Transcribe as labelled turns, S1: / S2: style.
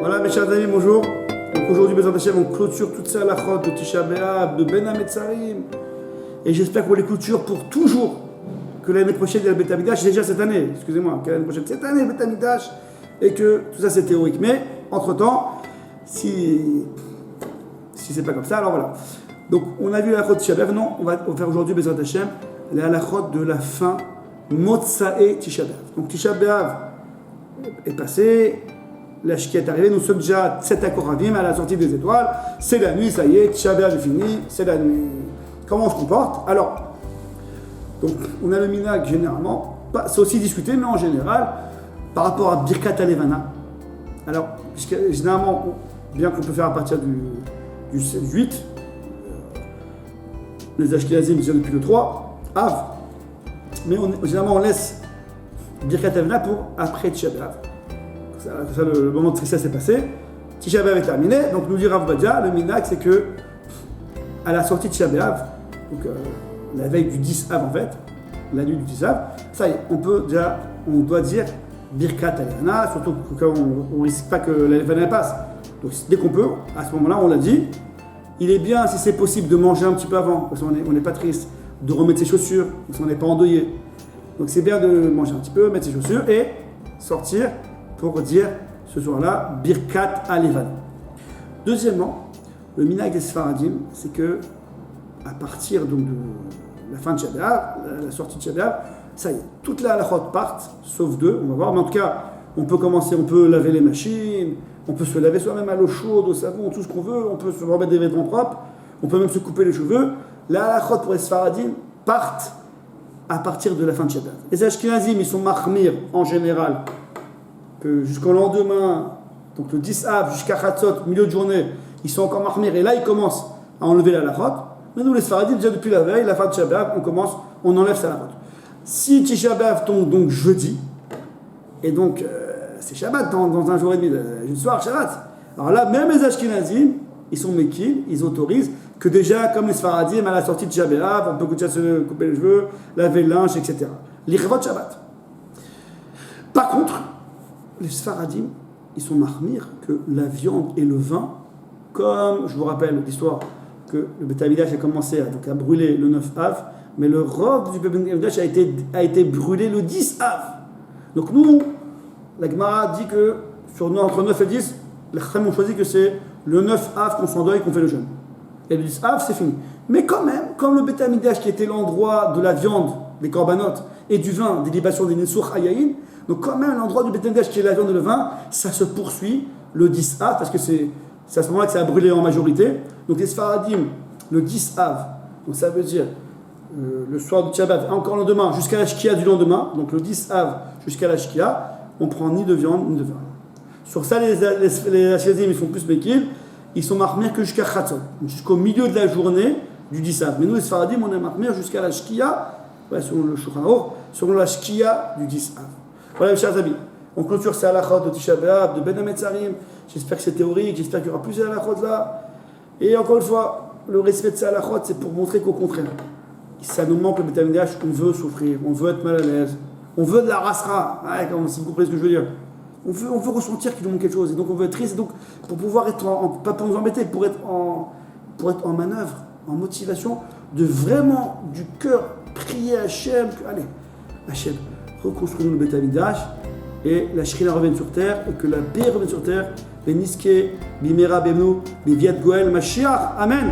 S1: Voilà mes chers amis, bonjour. Donc aujourd'hui, Bezrat Hashem, on clôture toute ça, la chod de Tisha B'Av, de Ben Hametzarim. Et j'espère qu'on les clôture pour toujours. Que l'année prochaine, il y a le Beth Amikdash, déjà cette année, excusez-moi, que l'année prochaine, cette année, le Beth Amikdash, et que tout ça c'est théorique. Mais, entre-temps, si c'est pas comme ça, alors voilà. Donc, on a vu la chod de Tisha B'Av, non, on va faire aujourd'hui, Bezrat Hashem, la chod de la fin, Motsae Tisha B'Av. Donc, Tisha B'Av est passé, la Shkia est arrivée, nous sommes déjà 7 Akoravim à la sortie des étoiles, c'est la nuit, ça y est, Tisha B'Av est fini, c'est la nuit. Comment on se comporte? Alors, donc, on a le minhag généralement, c'est aussi discuté, mais en général, par rapport à Birkat Alevana. Alors, généralement, bien qu'on peut faire à partir du 8, les Ashkenazim disent depuis le 3, Av, mais généralement on laisse Birkat Alevana pour après Tisha B'Av. Ça, le moment de tristesse est passé, Tisha B'Av est terminé, donc nous dit Rav Ovadia, le minhag c'est que, à la sortie de Tisha B'Av, donc la veille du 10 Av en fait, la nuit du 10 Av, ça y est, on doit dire Birkat Alevana, surtout quand on ne risque pas que l'Alevana passe. Donc dès qu'on peut, à ce moment-là, on l'a dit, il est bien, si c'est possible, de manger un petit peu avant, parce qu'on n'est pas triste, de remettre ses chaussures, parce qu'on n'est pas endeuillé. Donc c'est bien de manger un petit peu, mettre ses chaussures et sortir pour dire ce soir-là Birkat Alevana. Deuxièmement, le minhag des Sfaradim, c'est que à partir donc, de la fin de Tisha B'Av, la sortie de Tisha B'Av, ça y est, toutes les halachot partent, sauf deux, on va voir, mais en tout cas, on peut commencer, on peut laver les machines, on peut se laver soi-même à l'eau chaude, au savon, tout ce qu'on veut, on peut se remettre des vêtements propres, on peut même se couper les cheveux. Les halachot pour les Sfaradim partent à partir de la fin de Tisha B'Av. Les Ashkenazim, ils sont mahmir en général, que jusqu'au lendemain, donc le 10 Av jusqu'à Chatzot, milieu de journée, ils sont encore mahmir, et là ils commencent à enlever la halachot. Mais nous, les Sfaradim, déjà depuis la veille, la fin de Tisha B'Av, on enlève sa halachot. Si Tisha B'Av tombe donc jeudi, et donc c'est Shabbat dans un jour et demi, une soirée Shabbat, alors là, même les Ashkenazim, ils sont méquilles, ils autorisent que déjà, comme les Sfaradim, à la sortie de Tisha B'Av, on peut déjà se couper les cheveux, laver le linge, etc. L'Ichvot Shabbat. Par contre, les Sfaradim, ils sont mahmir que la viande et le vin, comme je vous rappelle l'histoire, que le Beth Amikdash a commencé à brûler le 9 Av, mais le robe du Beth Amikdash a été brûlé le 10 Av. Donc nous, la Gemara dit que entre 9 et 10, les Chachamim ont choisi que c'est le 9 Av qu'on s'endeuille, qu'on fait le jeûne. Et le 10 Av, c'est fini. Mais quand même, comme le Beth Amikdash qui était l'endroit de la viande, des korbanot, et du vin, des libations des Nisur Hayayin, donc quand même l'endroit du Beth Amikdash qui est la viande et le vin, ça se poursuit le 10 Av, parce que c'est à ce moment-là que ça a brûlé en majorité. Donc les Sfaradim, le 10 Av, donc ça veut dire le soir du Tisha B'Av, encore le lendemain, jusqu'à la Shkia du lendemain, donc le 10 Av jusqu'à la Shkia, on prend ni de viande ni de vin. Sur ça, les Ashkenazim, ils sont plus méquilles, ils sont mahmir que jusqu'à Chatzot, jusqu'au milieu de la journée du 10 Av. Mais nous, les Sfaradim, on est mahmir jusqu'à la Shkia, selon le Shulchan Aruch, selon la Shkia du 10 Av. Voilà, mes chers amis. On clôture ces halachot de Tisha B'Av, de Ben Hametzarim. J'espère que c'est théorique, j'espère qu'il y aura plus de halachot là. Et encore une fois, le respect de ces halachot, c'est pour montrer qu'au contraire, ça nous manque le Beth Amikdash, on veut souffrir, on veut être mal à l'aise, on veut de la rasra, si vous comprenez ce que je veux dire. On veut ressentir qu'il nous manque quelque chose, et donc on veut être triste, et donc pour pouvoir être, pas pour nous embêter, pour être en manœuvre, en motivation, de vraiment, du cœur, prier à Hachem, allez, Hachem, reconstruis-nous le Beth Amikdash, et la Shrina revienne sur terre, et que la paix revienne sur terre, Beniske, Bimera, Bemnu, Biviat Goel, Mashiach, Amen.